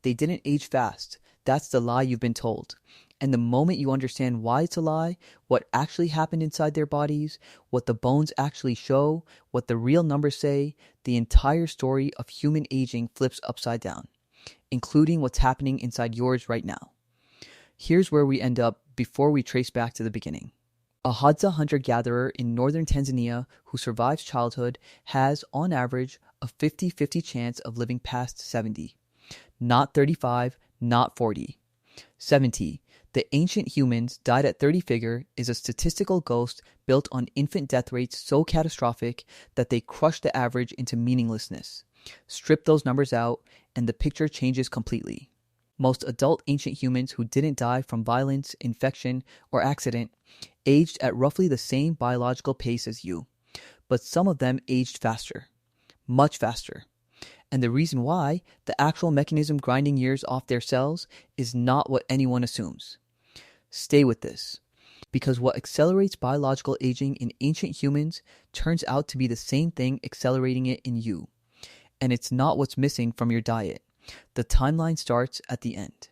They didn't age fast. That's the lie you've been told. And the moment you understand why it's a lie, what actually happened inside their bodies, what the bones actually show, what the real numbers say, the entire story of human aging flips upside down, including what's happening inside yours right now. Here's where we end up before we trace back to the beginning. A Hadza hunter-gatherer in northern Tanzania who survives childhood has, on average, a 50-50 chance of living past 70. Not 35, not 40. 70. The ancient humans died at 30 figure is a statistical ghost built on infant death rates so catastrophic that they crush the average into meaninglessness. Strip those numbers out, and the picture changes completely. Most adult ancient humans who didn't die from violence, infection, or accident aged at roughly the same biological pace as you, but some of them aged faster, much faster. And the reason why, the actual mechanism grinding years off their cells, is not what anyone assumes. Stay with this, because what accelerates biological aging in ancient humans turns out to be the same thing accelerating it in you. And it's not what's missing from your diet. The timeline starts at the end.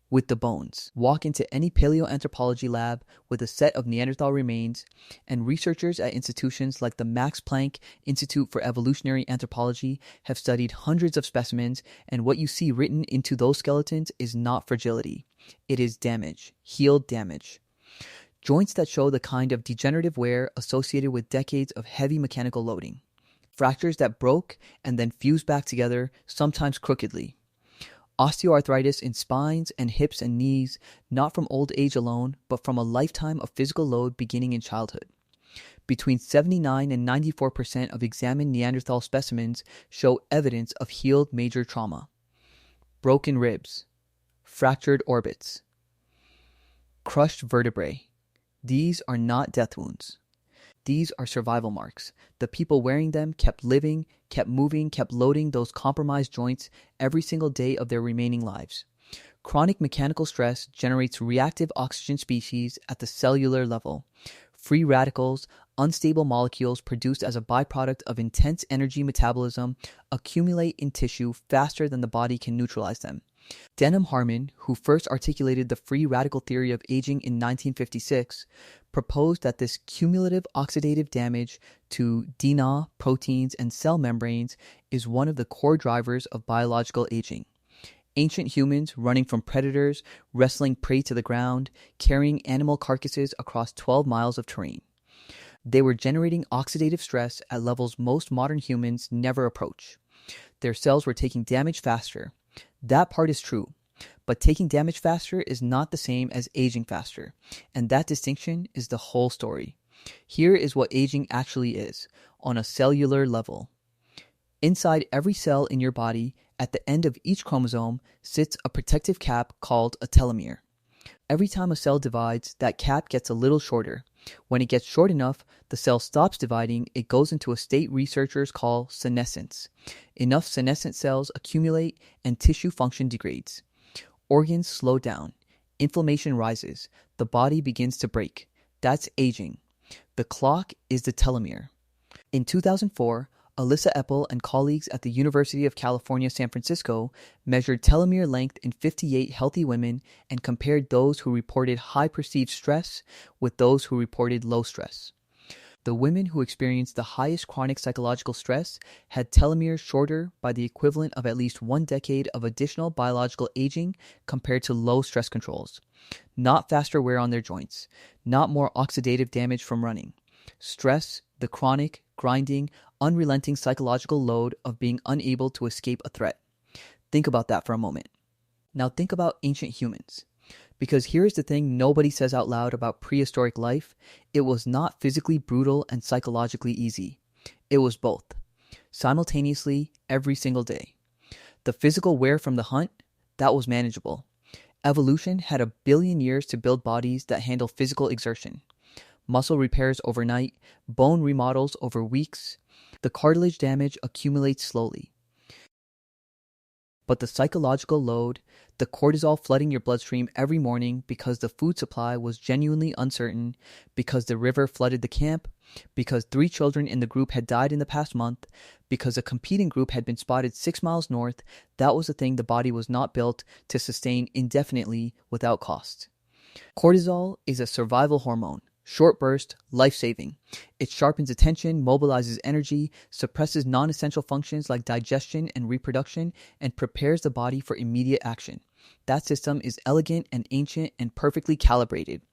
With the bones. Walk into any paleoanthropology lab with a set of Neanderthal remains, and researchers at institutions like the Max Planck Institute for Evolutionary Anthropology have studied hundreds of specimens, and what you see written into those skeletons is not fragility. It is damage, healed damage. Joints that show the kind of degenerative wear associated with decades of heavy mechanical loading. Fractures that broke and then fused back together, sometimes crookedly. Osteoarthritis in spines and hips and knees, not from old age alone, but from a lifetime of physical load beginning in childhood. Between 79 and 94% of examined Neanderthal specimens show evidence of healed major trauma. Broken ribs, fractured orbits, crushed vertebrae. These are not death wounds. These are survival marks. The people wearing them kept living, kept moving, kept loading those compromised joints every single day of their remaining lives. Chronic mechanical stress generates reactive oxygen species at the cellular level. Free radicals, unstable molecules produced as a byproduct of intense energy metabolism, accumulate in tissue faster than the body can neutralize them. Denham Harman, who first articulated the free radical theory of aging in 1956, proposed that this cumulative oxidative damage to DNA, proteins, and cell membranes is one of the core drivers of biological aging. Ancient humans running from predators, wrestling prey to the ground, carrying animal carcasses across 12 miles of terrain. They were generating oxidative stress at levels most modern humans never approach. Their cells were taking damage faster. That part is true, but taking damage faster is not the same as aging faster, and that distinction is the whole story. Here is what aging actually is, on a cellular level. Inside every cell in your body, at the end of each chromosome, sits a protective cap called a telomere. Every time a cell divides, that cap gets a little shorter. When it gets short enough, the cell stops dividing, it goes into a state researchers call senescence. Enough senescent cells accumulate and tissue function degrades. Organs slow down. Inflammation rises. The body begins to break. That's aging. The clock is the telomere. In 2004, Elissa Epel and colleagues at the University of California, San Francisco measured telomere length in 58 healthy women and compared those who reported high perceived stress with those who reported low stress. The women who experienced the highest chronic psychological stress had telomeres shorter by the equivalent of at least 1 decade of additional biological aging compared to low stress controls. Not faster wear on their joints, not more oxidative damage from running. Stress, the chronic, grinding, unrelenting psychological load of being unable to escape a threat. Think about that for a moment. Now think about ancient humans. Because here's the thing nobody says out loud about prehistoric life. It was not physically brutal and psychologically easy. It was both. Simultaneously, every single day. The physical wear from the hunt, that was manageable. Evolution had 1 billion years to build bodies that handle physical exertion. Muscle repairs overnight, bone remodels over weeks. The cartilage damage accumulates slowly. But the psychological load, the cortisol flooding your bloodstream every morning because the food supply was genuinely uncertain, because the river flooded the camp, because 3 children in the group had died in the past month, because a competing group had been spotted 6 miles north, that was the thing the body was not built to sustain indefinitely without cost. Cortisol is a survival hormone. Short burst, life-saving. It sharpens attention, mobilizes energy, suppresses non-essential functions like digestion and reproduction, and prepares the body for immediate action. That system is elegant and ancient and perfectly calibrated.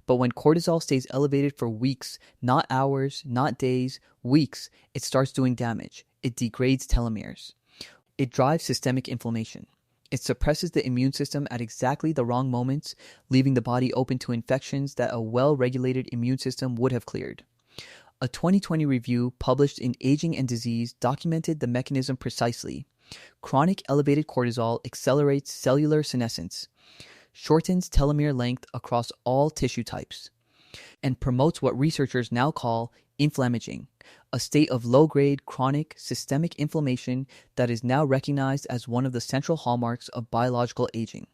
But when cortisol stays elevated for weeks, not hours, not days, weeks, it starts doing damage. It degrades telomeres. It drives systemic inflammation. It suppresses the immune system at exactly the wrong moments, leaving the body open to infections that a well-regulated immune system would have cleared. A 2020 review published in Aging and Disease documented the mechanism precisely. Chronic elevated cortisol accelerates cellular senescence, shortens telomere length across all tissue types, and promotes what researchers now call inflammaging, a state of low-grade chronic systemic inflammation that is now recognized as one of the central hallmarks of biological aging.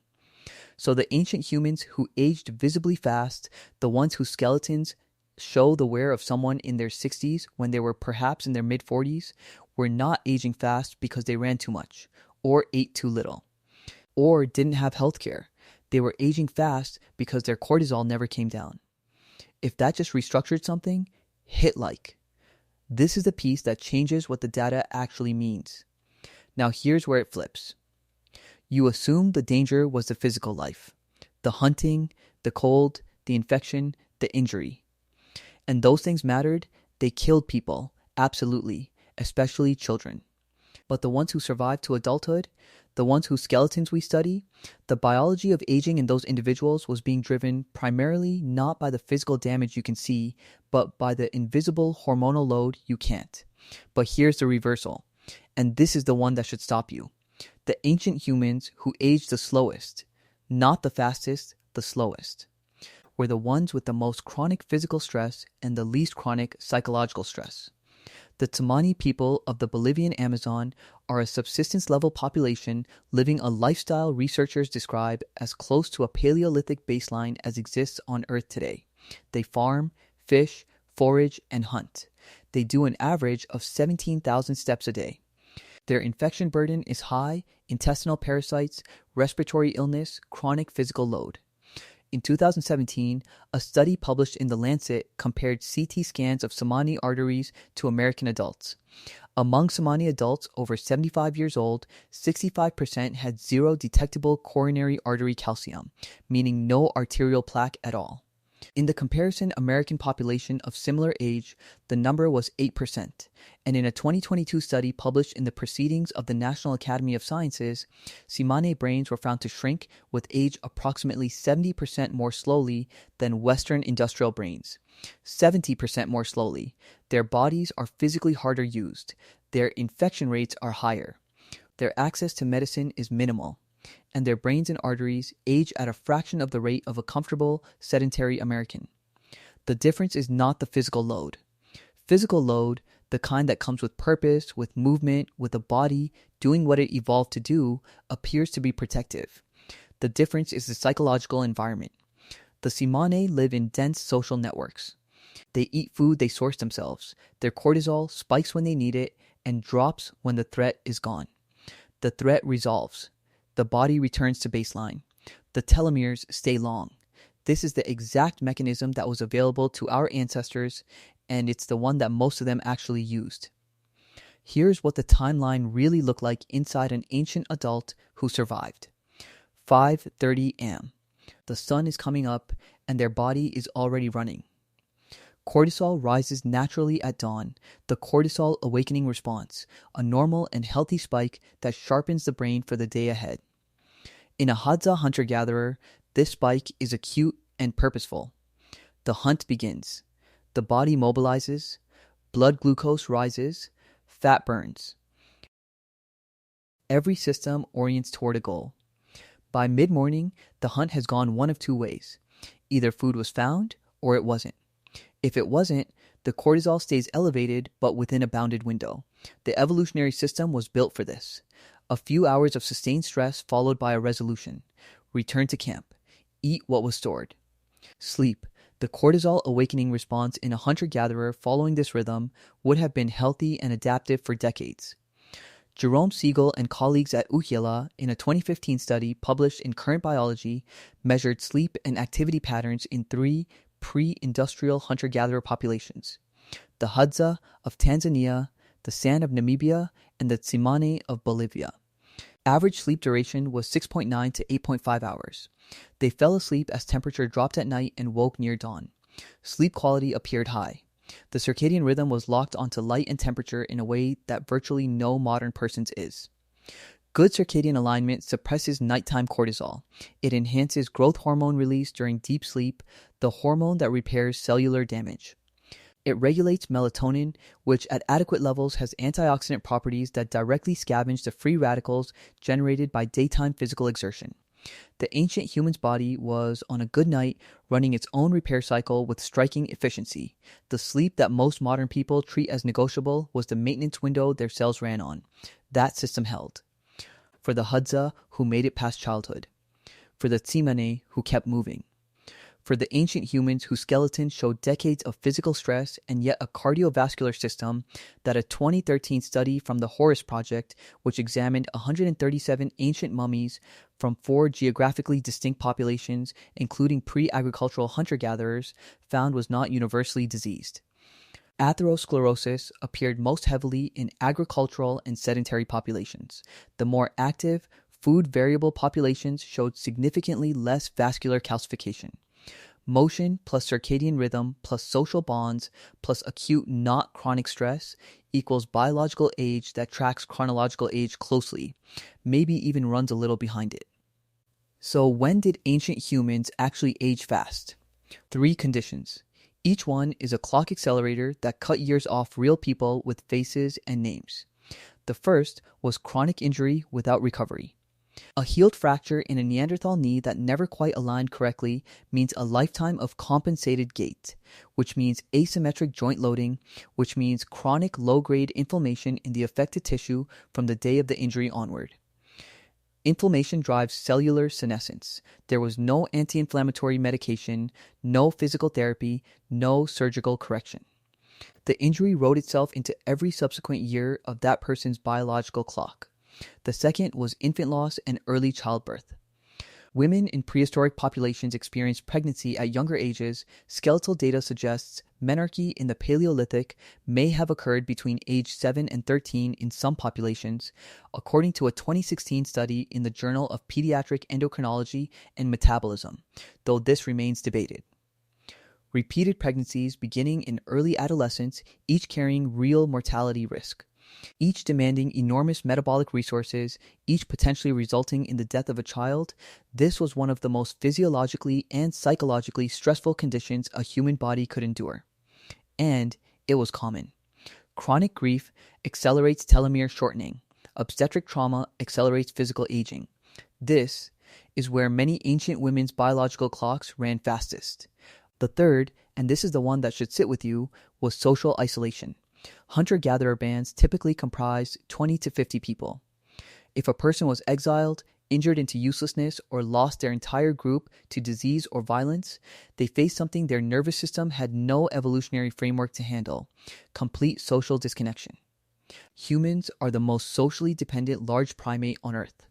So the ancient humans who aged visibly fast, the ones whose skeletons show the wear of someone in their 60s when they were perhaps in their mid-40s, were not aging fast because they ran too much, or ate too little, or didn't have health care. They were aging fast because their cortisol never came down. If that just restructured something, hit like. This is the piece that changes what the data actually means. Now here's where it flips. You assume the danger was the physical life, the hunting, the cold, the infection, the injury. And those things mattered. They killed people, absolutely, especially children. But the ones who survived to adulthood, the ones whose skeletons we study, the biology of aging in those individuals was being driven primarily not by the physical damage you can see, but by the invisible hormonal load you can't. But here's the reversal, and this is the one that should stop you. The ancient humans who aged the slowest, not the fastest, the slowest, were the ones with the most chronic physical stress and the least chronic psychological stress. The Tsimane people of the Bolivian Amazon are a subsistence-level population living a lifestyle researchers describe as close to a Paleolithic baseline as exists on Earth today. They farm, fish, forage, and hunt. They do an average of 17,000 steps a day. Their infection burden is high, intestinal parasites, respiratory illness, chronic physical load. In 2017, a study published in The Lancet compared CT scans of Tsimane arteries to American adults. Among Tsimane adults over 75 years old, 65% had zero detectable coronary artery calcium, meaning no arterial plaque at all. In the comparison American population of similar age, the number was 8%, and in a 2022 study published in the Proceedings of the National Academy of Sciences, Tsimane brains were found to shrink with age approximately 70% more slowly than Western industrial brains. 70% more slowly. Their bodies are physically harder used. Their infection rates are higher. Their access to medicine is minimal. And their brains and arteries age at a fraction of the rate of a comfortable, sedentary American. The difference is not the physical load. Physical load, the kind that comes with purpose, with movement, with a body doing what it evolved to do, appears to be protective. The difference is the psychological environment. The Tsimane live in dense social networks. They eat food they source themselves. Their cortisol spikes when they need it and drops when the threat is gone. The threat resolves. The body returns to baseline. The telomeres stay long. This is the exact mechanism that was available to our ancestors, and it's the one that most of them actually used. Here's what the timeline really looked like inside an ancient adult who survived. 5:30 am. The sun is coming up, and their body is already running. Cortisol rises naturally at dawn, the cortisol awakening response, a normal and healthy spike that sharpens the brain for the day ahead. In a Hadza hunter-gatherer, this spike is acute and purposeful. The hunt begins. The body mobilizes, blood glucose rises, fat burns. Every system orients toward a goal. By mid-morning, the hunt has gone one of two ways. Either food was found or it wasn't. If it wasn't, the cortisol stays elevated but within a bounded window. The evolutionary system was built for this. A few hours of sustained stress followed by a resolution. Return to camp. Eat what was stored. Sleep. The cortisol awakening response in a hunter-gatherer following this rhythm would have been healthy and adaptive for decades. Jerome Siegel and colleagues at UCLA, in a 2015 study published in Current Biology, measured sleep and activity patterns in 3 pre-industrial hunter-gatherer populations: the Hadza of Tanzania, the San of Namibia, and the Tsimane of Bolivia. Average sleep duration was 6.9 to 8.5 hours. They fell asleep as temperature dropped at night and woke near dawn. Sleep quality appeared high. The circadian rhythm was locked onto light and temperature in a way that virtually no modern person's is. Good circadian alignment suppresses nighttime cortisol. It enhances growth hormone release during deep sleep, the hormone that repairs cellular damage. It regulates melatonin, which at adequate levels has antioxidant properties that directly scavenge the free radicals generated by daytime physical exertion. The ancient human's body was, on a good night, running its own repair cycle with striking efficiency. The sleep that most modern people treat as negotiable was the maintenance window their cells ran on. That system held. For the Hadza, who made it past childhood. For the Tsimane, who kept moving. For the ancient humans whose skeletons showed decades of physical stress and yet a cardiovascular system that a 2013 study from the Horus project, which examined 137 ancient mummies from 4 geographically distinct populations, including pre-agricultural hunter-gatherers, found was not universally diseased. Atherosclerosis appeared most heavily in agricultural and sedentary populations. The more active, food-variable populations showed significantly less vascular calcification. Motion plus circadian rhythm plus social bonds plus acute not chronic stress equals biological age that tracks chronological age closely, maybe even runs a little behind it. So when did ancient humans actually age fast? 3 conditions. Each one is a clock accelerator that cut years off real people with faces and names. The first was chronic injury without recovery. A healed fracture in a Neanderthal knee that never quite aligned correctly means a lifetime of compensated gait, which means asymmetric joint loading, which means chronic low-grade inflammation in the affected tissue from the day of the injury onward. Inflammation drives cellular senescence. There was no anti-inflammatory medication, no physical therapy, no surgical correction. The injury wrote itself into every subsequent year of that person's biological clock. The second was infant loss and early childbirth. Women in prehistoric populations experienced pregnancy at younger ages. Skeletal data suggests menarche in the Paleolithic may have occurred between age 7 and 13 in some populations, according to a 2016 study in the Journal of Pediatric Endocrinology and Metabolism, though this remains debated. Repeated pregnancies beginning in early adolescence, each carrying real mortality risk. Each demanding enormous metabolic resources, each potentially resulting in the death of a child, this was one of the most physiologically and psychologically stressful conditions a human body could endure. And it was common. Chronic grief accelerates telomere shortening. Obstetric trauma accelerates physical aging. This is where many ancient women's biological clocks ran fastest. The third, and this is the one that should sit with you, was social isolation. Hunter-gatherer bands typically comprised 20 to 50 people. If a person was exiled, injured into uselessness, or lost their entire group to disease or violence, they faced something their nervous system had no evolutionary framework to handle: complete social disconnection. Humans are the most socially dependent large primate on Earth.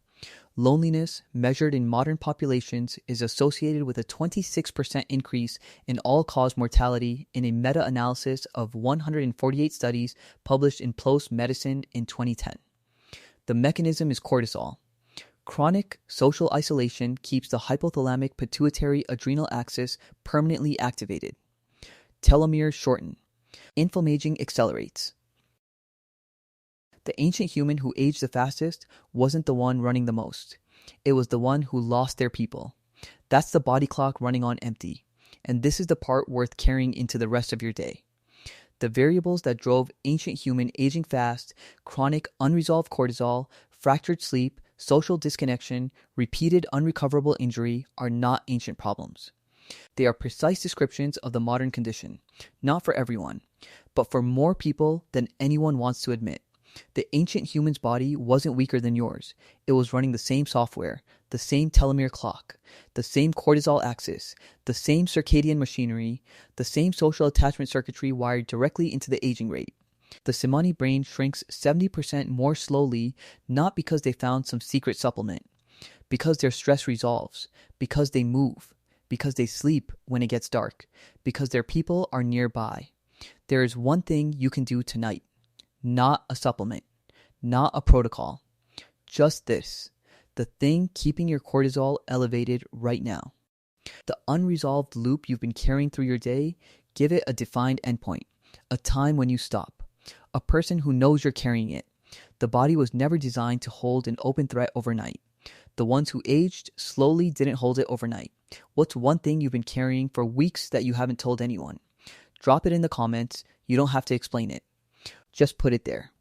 Loneliness, measured in modern populations, is associated with a 26% increase in all-cause mortality in a meta-analysis of 148 studies published in PLOS Medicine in 2010. The mechanism is cortisol. Chronic social isolation keeps the hypothalamic pituitary adrenal axis permanently activated. Telomeres shorten. Inflammaging accelerates. The ancient human who aged the fastest wasn't the one running the most. It was the one who lost their people. That's the body clock running on empty. And this is the part worth carrying into the rest of your day. The variables that drove ancient human aging fast, chronic unresolved cortisol, fractured sleep, social disconnection, repeated unrecoverable injury are not ancient problems. They are precise descriptions of the modern condition. Not for everyone, but for more people than anyone wants to admit. The ancient human's body wasn't weaker than yours. It was running the same software, the same telomere clock, the same cortisol axis, the same circadian machinery, the same social attachment circuitry wired directly into the aging rate. The Tsimane brain shrinks 70% more slowly, not because they found some secret supplement, because their stress resolves, because they move, because they sleep when it gets dark, because their people are nearby. There is one thing you can do tonight. Not a supplement, not a protocol. Just this, the thing keeping your cortisol elevated right now. The unresolved loop you've been carrying through your day, give it a defined endpoint, a time when you stop. A person who knows you're carrying it. The body was never designed to hold an open threat overnight. The ones who aged slowly didn't hold it overnight. What's one thing you've been carrying for weeks that you haven't told anyone? Drop it in the comments. You don't have to explain it. Just put it there.